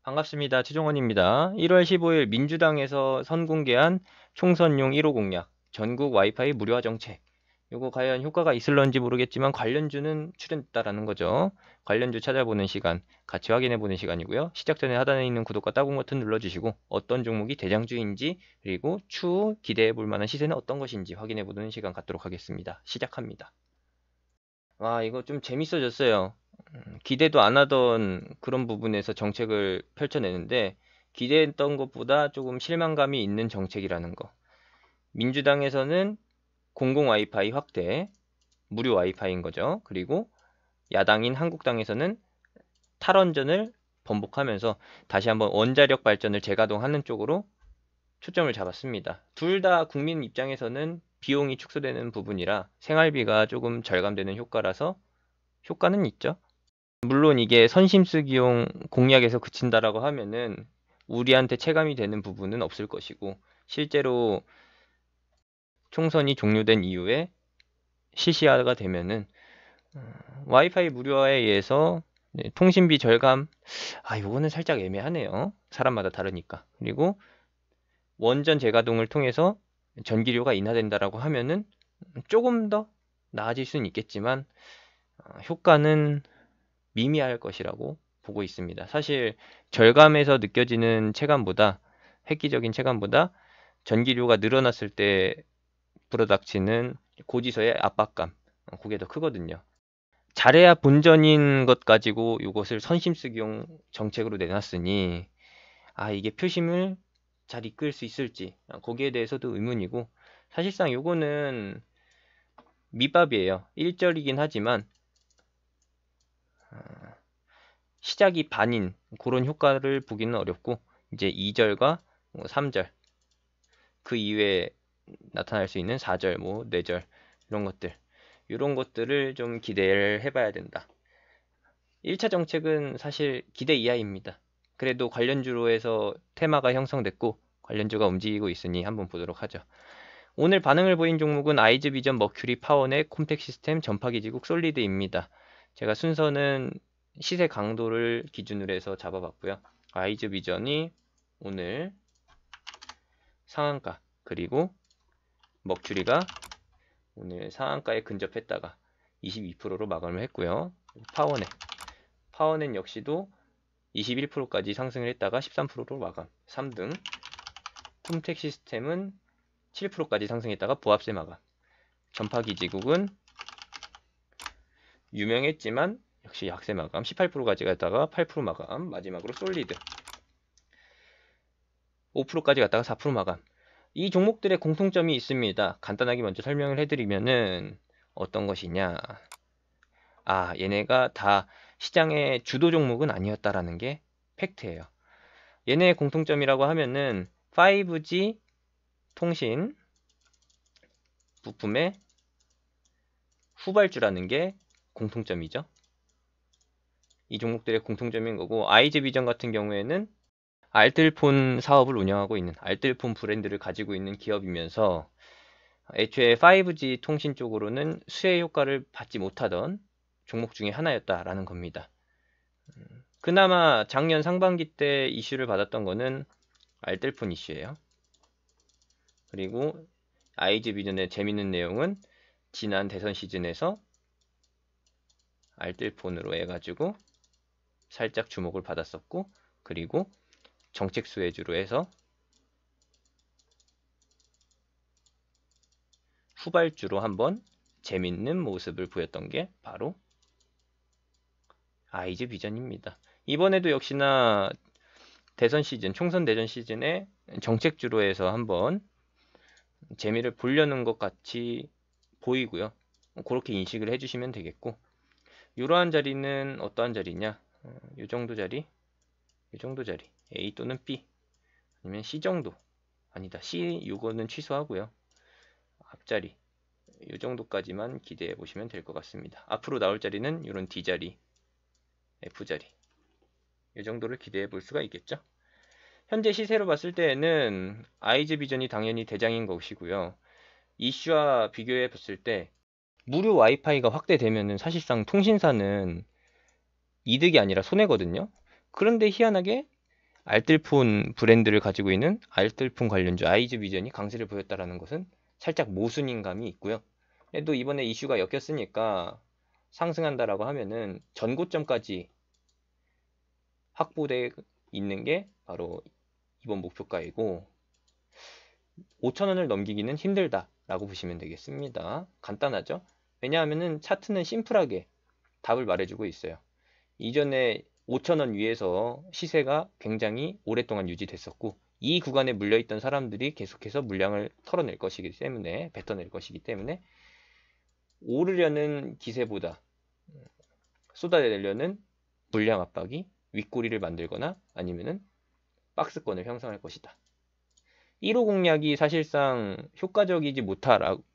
반갑습니다. 최종원입니다. 1월 15일 민주당에서 선공개한 총선용 1호 공약, 전국 와이파이 무료화 정책. 요거 과연 효과가 있을런지 모르겠지만 관련주는 출연됐다라는 거죠. 관련주 찾아보는 시간, 같이 확인해보는 시간이고요. 시작 전에 하단에 있는 구독과 따봉 버튼 눌러주시고 어떤 종목이 대장주인지 그리고 추후 기대해볼 만한 시세는 어떤 것인지 확인해보는 시간 갖도록 하겠습니다. 시작합니다. 와, 이거 좀 재밌어졌어요. 기대도 안 하던 그런 부분에서 정책을 펼쳐내는데 기대했던 것보다 조금 실망감이 있는 정책이라는 거. 민주당에서는 공공 와이파이 확대, 무료 와이파이인 거죠. 그리고 야당인 한국당에서는 탈원전을 번복하면서 다시 한번 원자력 발전을 재가동하는 쪽으로 초점을 잡았습니다. 둘 다 국민 입장에서는 비용이 축소되는 부분이라 생활비가 조금 절감되는 효과라서 효과는 있죠. 물론 이게 선심쓰기용 공약에서 그친다라고 하면은 우리한테 체감이 되는 부분은 없을 것이고 실제로 총선이 종료된 이후에 실시화가 되면은 와이파이 무료화에 의해서 통신비 절감, 요거는 살짝 애매하네요. 사람마다 다르니까. 그리고 원전 재가동을 통해서 전기료가 인하된다라고 하면은 조금 더 나아질 수는 있겠지만 효과는 미미할 것이라고 보고 있습니다. 사실 절감에서 느껴지는 체감보다 획기적인 체감보다 전기료가 늘어났을 때 불어닥치는 고지서의 압박감, 그게 더 크거든요. 잘해야 본전인 것 가지고 이것을 선심쓰기용 정책으로 내놨으니 이게 표심을 잘 이끌 수 있을지 거기에 대해서도 의문이고 사실상 요거는 밑밥이에요. 1절이긴 하지만 시작이 반인 그런 효과를 보기는 어렵고 이제 2절과 3절 그 이외에 나타날 수 있는 4절, 4절 이런 것들을 좀 기대를 해봐야 된다. 1차 정책은 사실 기대 이하입니다. 그래도 관련주로 해서 테마가 형성됐고 관련주가 움직이고 있으니 한번 보도록 하죠. 오늘 반응을 보인 종목은 아이즈비전, 머큐리, 파워넷, 콤텍 시스템, 전파기지국, 솔리드입니다. 제가 순서는 시세 강도를 기준으로 해서 잡아봤고요. 아이즈비전이 오늘 상한가, 그리고 머큐리가 오늘 상한가에 근접했다가 22%로 마감을 했고요. 파워넷 역시도 21%까지 상승을 했다가 13%로 마감. 3등. 콤텍 시스템은 7%까지 상승했다가 보합세 마감. 전파기지국은 유명했지만 역시 약세 마감. 18%까지 갔다가 8% 마감. 마지막으로 솔리드 5%까지 갔다가 4% 마감. 이 종목들의 공통점이 있습니다. 간단하게 먼저 설명을 해드리면은 어떤 것이냐. 얘네가 다 시장의 주도 종목은 아니었다라는 게 팩트예요. 얘네의 공통점이라고 하면은 5G 통신 부품의 후발주라는 게 공통점이죠. 이 종목들의 공통점인 거고 아이즈비전 같은 경우에는 알뜰폰 사업을 운영하고 있는 알뜰폰 브랜드를 가지고 있는 기업이면서 애초에 5G 통신 쪽으로는 수혜 효과를 받지 못하던 종목 중에 하나였다라는 겁니다. 그나마 작년 상반기 때 이슈를 받았던 거는 알뜰폰 이슈예요. 그리고 아이즈비전의 재밌는 내용은 지난 대선 시즌에서 알뜰폰으로 해가지고 살짝 주목을 받았었고 그리고 정책 수혜주로 해서 후발주로 한번 재밌는 모습을 보였던 게 바로 아이즈비전입니다. 이번에도 역시나 대선 시즌, 총선 대전 시즌에 정책주로 해서 한번 재미를 보려는 것 같이 보이고요. 그렇게 인식을 해주시면 되겠고 이러한 자리는 어떠한 자리냐? 이 정도 자리, A 또는 B 아니면 C 정도. 아니다, C 요거는 취소하고요. 앞자리 이 정도까지만 기대해 보시면 될 것 같습니다. 앞으로 나올 자리는 이런 D자리, F자리 이 정도를 기대해 볼 수가 있겠죠. 현재 시세로 봤을 때에는 아이즈비전이 당연히 대장인 것이고요. 이슈와 비교해 봤을 때 무료 와이파이가 확대되면은 사실상 통신사는 이득이 아니라 손해거든요. 그런데 희한하게 알뜰폰 브랜드를 가지고 있는 알뜰폰 관련주 아이즈비전이 강세를 보였다라는 것은 살짝 모순인감이 있고요. 또 이번에 이슈가 엮였으니까 상승한다라고 하면은 전고점까지 확보되어 있는 게 바로 이번 목표가이고 5,000원을 넘기기는 힘들다라고 보시면 되겠습니다. 간단하죠? 왜냐하면은 차트는 심플하게 답을 말해주고 있어요. 이전에 5,000원 위에서 시세가 굉장히 오랫동안 유지됐었고 이 구간에 물려있던 사람들이 계속해서 물량을 털어낼 것이기 때문에 뱉어낼 것이기 때문에 오르려는 기세보다 쏟아내려는 물량 압박이 윗꼬리를 만들거나 아니면은 박스권을 형성할 것이다. 1호 공략이 사실상 효과적이지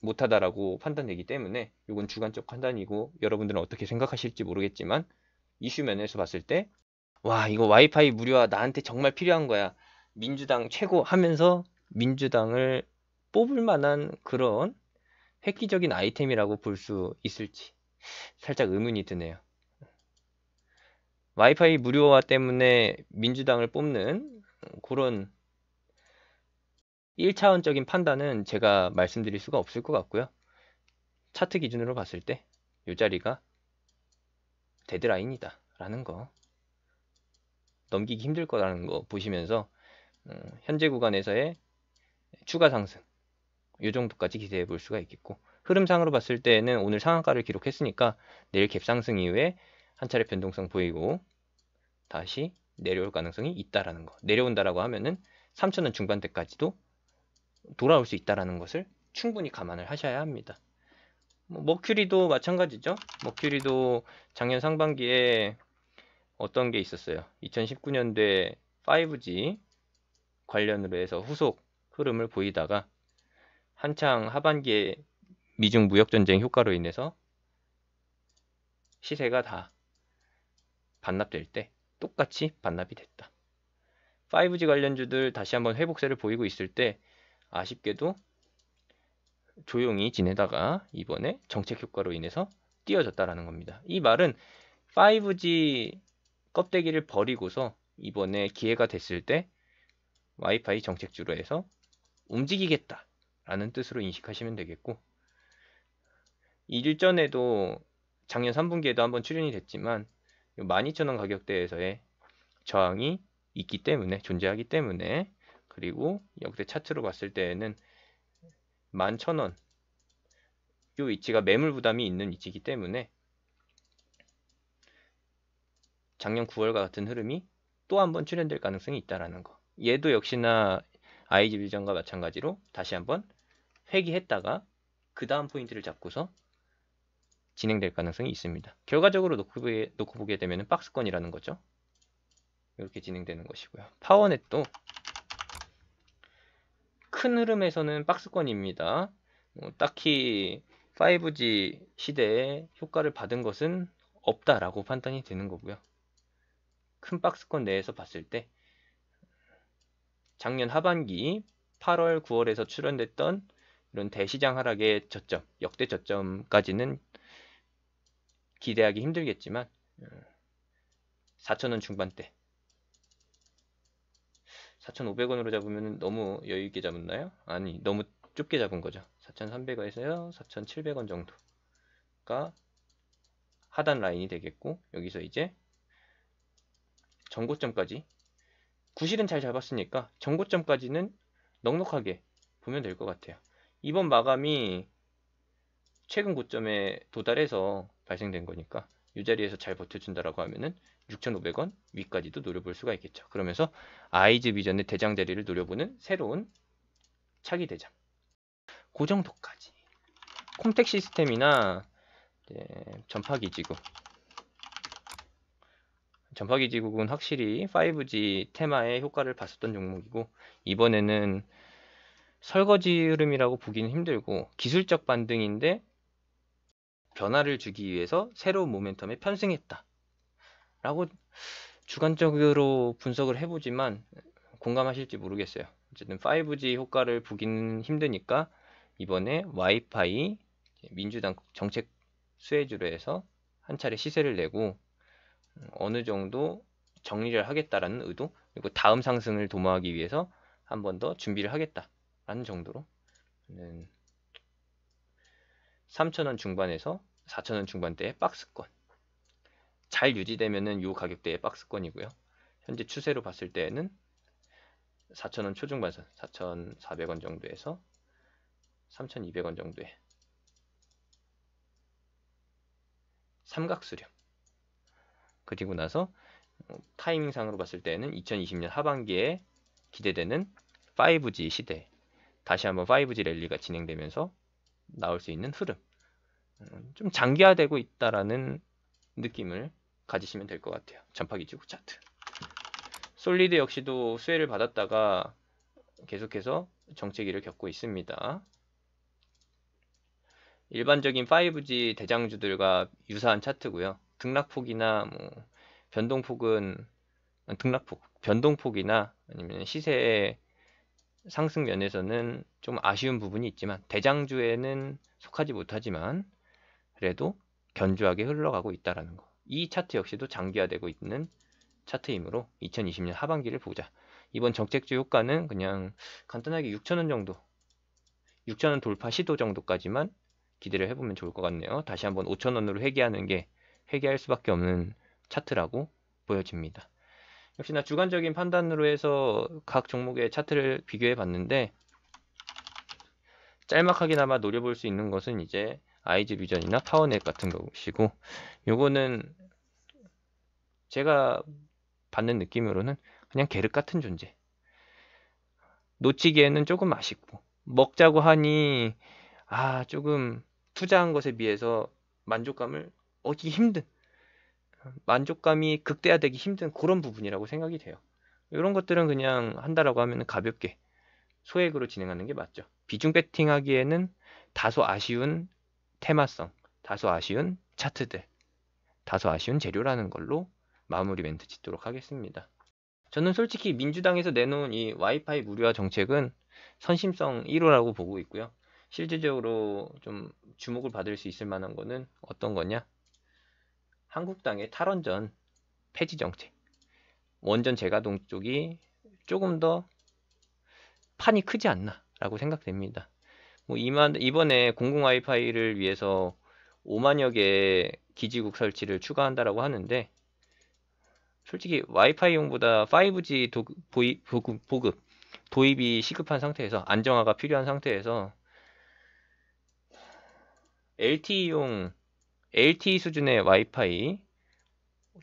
못하다라고 판단되기 때문에 이건 주관적 판단이고 여러분들은 어떻게 생각하실지 모르겠지만 이슈 면에서 봤을 때 와 이거 와이파이 무료화 나한테 정말 필요한 거야 민주당 최고 하면서 민주당을 뽑을 만한 그런 획기적인 아이템이라고 볼 수 있을지 살짝 의문이 드네요. 와이파이 무료화 때문에 민주당을 뽑는 그런 1차원적인 판단은 제가 말씀드릴 수가 없을 것 같고요. 차트 기준으로 봤을 때 이 자리가 데드라인이다 라는 거 넘기기 힘들 거라는 거 보시면서 현재 구간에서의 추가 상승 이 정도까지 기대해 볼 수가 있겠고 흐름상으로 봤을 때는 오늘 상한가를 기록했으니까 내일 갭상승 이후에 한 차례 변동성 보이고 다시 내려올 가능성이 있다라는 거 내려온다라고 하면은 3,000원 중반대까지도 돌아올 수 있다라는 것을 충분히 감안을 하셔야 합니다. 머큐리도 마찬가지죠. 머큐리도 작년 상반기에 어떤 게 있었어요. 2019년도에 5G 관련으로 해서 후속 흐름을 보이다가 한창 하반기에 미중 무역전쟁 효과로 인해서 시세가 다 반납될 때 똑같이 반납이 됐다. 5G 관련주들 다시 한번 회복세를 보이고 있을 때 아쉽게도 조용히 지내다가 이번에 정책 효과로 인해서 띄어졌다라는 겁니다. 이 말은 5G 껍데기를 버리고서 이번에 기회가 됐을 때 와이파이 정책주로 해서 움직이겠다라는 뜻으로 인식하시면 되겠고 일전에도 작년 3분기에도 한번 출연이 됐지만 12,000원 가격대에서의 저항이 있기 때문에 존재하기 때문에 그리고 역대 차트로 봤을 때에는 11,000원 이 위치가 매물 부담이 있는 위치이기 때문에 작년 9월과 같은 흐름이 또 한번 출현될 가능성이 있다라는 거. 얘도 역시나 IG비전과 마찬가지로 다시 한번 회귀했다가 그 다음 포인트를 잡고서 진행될 가능성이 있습니다. 결과적으로 놓고 보게 되면 박스권이라는 거죠. 이렇게 진행되는 것이고요. 파워넷도 큰 흐름에서는 박스권입니다. 딱히 5G 시대에 효과를 받은 것은 없다라고 판단이 되는 거고요. 큰 박스권 내에서 봤을 때 작년 하반기 8월, 9월에서 출현됐던 이런 대시장 하락의 저점, 역대 저점까지는 기대하기 힘들겠지만 4,000원 중반대 4,500원으로 잡으면 너무 여유있게 잡았나요? 아니 너무 좁게 잡은 거죠. 4,300원에서요 4,700원 정도가 하단 라인이 되겠고 여기서 이제 전고점까지 구실은 잘 잡았으니까 전고점까지는 넉넉하게 보면 될 것 같아요. 이번 마감이 최근 고점에 도달해서 발생된 거니까 이 자리에서 잘 버텨준다라고 하면은 6,500원 위까지도 노려볼 수가 있겠죠. 그러면서 아이즈비전의 대장 자리를 노려보는 새로운 차기 대장. 그 정도까지. 콤텍 시스템이나 전파기지국. 전파기지국은 확실히 5G 테마의 효과를 봤었던 종목이고 이번에는 설거지 흐름이라고 보기는 힘들고 기술적 반등인데 변화를 주기 위해서 새로운 모멘텀에 편승했다 라고 주관적으로 분석을 해보지만 공감하실지 모르겠어요. 어쨌든 5G 효과를 보기는 힘드니까 이번에 와이파이 민주당 정책 수혜주로 해서 한 차례 시세를 내고 어느 정도 정리를 하겠다라는 의도, 그리고 다음 상승을 도모하기 위해서 한 번 더 준비를 하겠다라는 정도로 3,000원 중반에서 4,000원 중반대의 박스권, 잘 유지되면은 요 가격대의 박스권이고요. 현재 추세로 봤을 때는 4,000원 초중반선, 4,400원 정도에서 3,200원 정도의 삼각수렴, 그리고 나서 타이밍상으로 봤을 때는 2020년 하반기에 기대되는 5G 시대, 다시 한번 5G 랠리가 진행되면서 나올 수 있는 흐름, 좀 장기화되고 있다라는 느낌을 가지시면 될 것 같아요. 전파기지국 차트. 솔리드 역시도 수혜를 받았다가 계속해서 정체기를 겪고 있습니다. 일반적인 5G 대장주들과 유사한 차트고요. 등락폭이나 변동폭은 변동폭이나 아니면 시세의 상승 면에서는 좀 아쉬운 부분이 있지만 대장주에는 속하지 못하지만 그래도 견조하게 흘러가고 있다라는 거. 이 차트 역시도 장기화되고 있는 차트이므로 2020년 하반기를 보자. 이번 정책주 효과는 그냥 간단하게 6,000원 정도, 6,000원 돌파 시도 정도까지만 기대를 해보면 좋을 것 같네요. 다시 한번 5,000원으로 회귀할 수밖에 없는 차트라고 보여집니다. 역시나 주관적인 판단으로 해서 각 종목의 차트를 비교해 봤는데 짤막하게나마 노려볼 수 있는 것은 이제 아이즈비전이나 파워넷 같은 것이고, 요거는 제가 받는 느낌으로는 그냥 계륵 같은 존재. 놓치기에는 조금 아쉽고, 먹자고 하니 조금 투자한 것에 비해서 만족감을 얻기 힘든, 만족감이 극대화되기 힘든 그런 부분이라고 생각이 돼요. 이런 것들은 그냥 한다라고 하면 가볍게 소액으로 진행하는 게 맞죠. 비중 배팅하기에는 다소 아쉬운 테마성, 다소 아쉬운 차트들, 다소 아쉬운 재료라는 걸로 마무리 멘트 짓도록 하겠습니다. 저는 솔직히 민주당에서 내놓은 이 와이파이 무료화 정책은 선심성 1호라고 보고 있고요. 실질적으로 좀 주목을 받을 수 있을 만한 거는 어떤 거냐? 한국당의 탈원전 폐지 정책, 원전 재가동 쪽이 조금 더 판이 크지 않나 라고 생각됩니다. 이번에 공공 와이파이를 위해서 5만여 개의 기지국 설치를 추가한다라고 하는데, 솔직히 와이파이용보다 5G 보급, 도입이 시급한 상태에서, 안정화가 필요한 상태에서 LTE 수준의 와이파이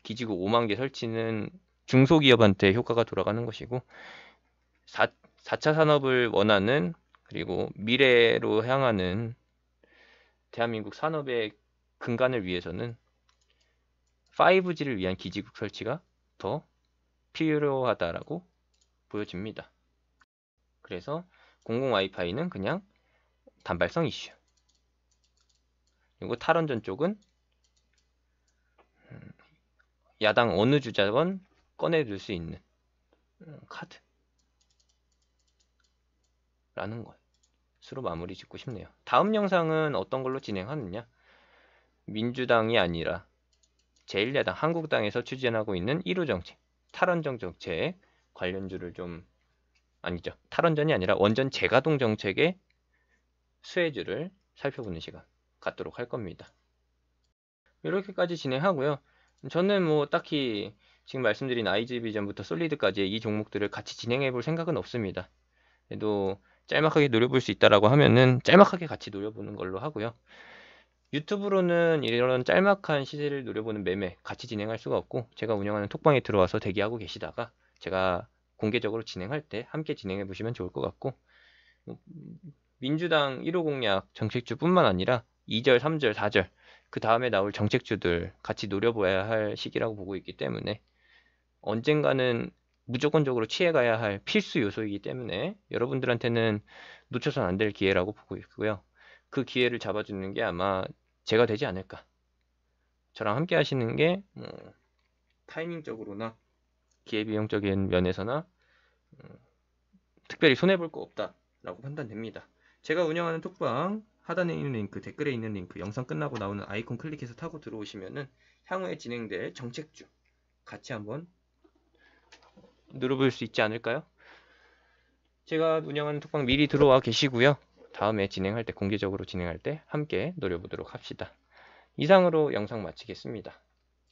기지국 5만 개 설치는 중소기업한테 효과가 돌아가는 것이고, 4차 산업을 원하는, 그리고 미래로 향하는 대한민국 산업의 근간을 위해서는 5G를 위한 기지국 설치가 더 필요하다라고 보여집니다. 그래서 공공 와이파이는 그냥 단발성 이슈, 그리고 탈원전 쪽은 야당 어느 주자건 꺼내들 수 있는 카드라는 것으로 마무리 짓고 싶네요. 다음 영상은 어떤 걸로 진행하느냐? 민주당이 아니라 제1야당 한국당에서 추진하고 있는 1호 정책, 탈원전 정책 관련주를 탈원전이 아니라 원전 재가동 정책의 수혜주를 살펴보는 시간 갖도록 할 겁니다. 이렇게까지 진행하고요. 저는 딱히 지금 말씀드린 아이즈비전부터 솔리드까지 이 종목들을 같이 진행해 볼 생각은 없습니다. 그래도 짤막하게 노려볼 수 있다라고 하면은 짤막하게 같이 노려보는 걸로 하고요. 유튜브로는 이런 짤막한 시세를 노려보는 매매 같이 진행할 수가 없고, 제가 운영하는 톡방에 들어와서 대기하고 계시다가 제가 공개적으로 진행할 때 함께 진행해 보시면 좋을 것 같고, 민주당 1호 공약 정책주뿐만 아니라 2절, 3절, 4절 그 다음에 나올 정책주들 같이 노려봐야 할 시기라고 보고 있기 때문에, 언젠가는 무조건적으로 취해가야 할 필수 요소이기 때문에 여러분들한테는 놓쳐선 안 될 기회라고 보고 있고요. 그 기회를 잡아주는 게 아마 제가 되지 않을까. 저랑 함께 하시는 게 타이밍적으로나 기회비용적인 면에서나 특별히 손해볼 거 없다라고 판단됩니다. 제가 운영하는 톡방 하단에 있는 링크, 댓글에 있는 링크, 영상 끝나고 나오는 아이콘 클릭해서 타고 들어오시면은 향후에 진행될 정책주 같이 한번 누려볼 수 있지 않을까요? 제가 운영하는 톡방 미리 들어와 계시고요. 다음에 진행할 때, 공개적으로 진행할 때 함께 노려보도록 합시다. 이상으로 영상 마치겠습니다.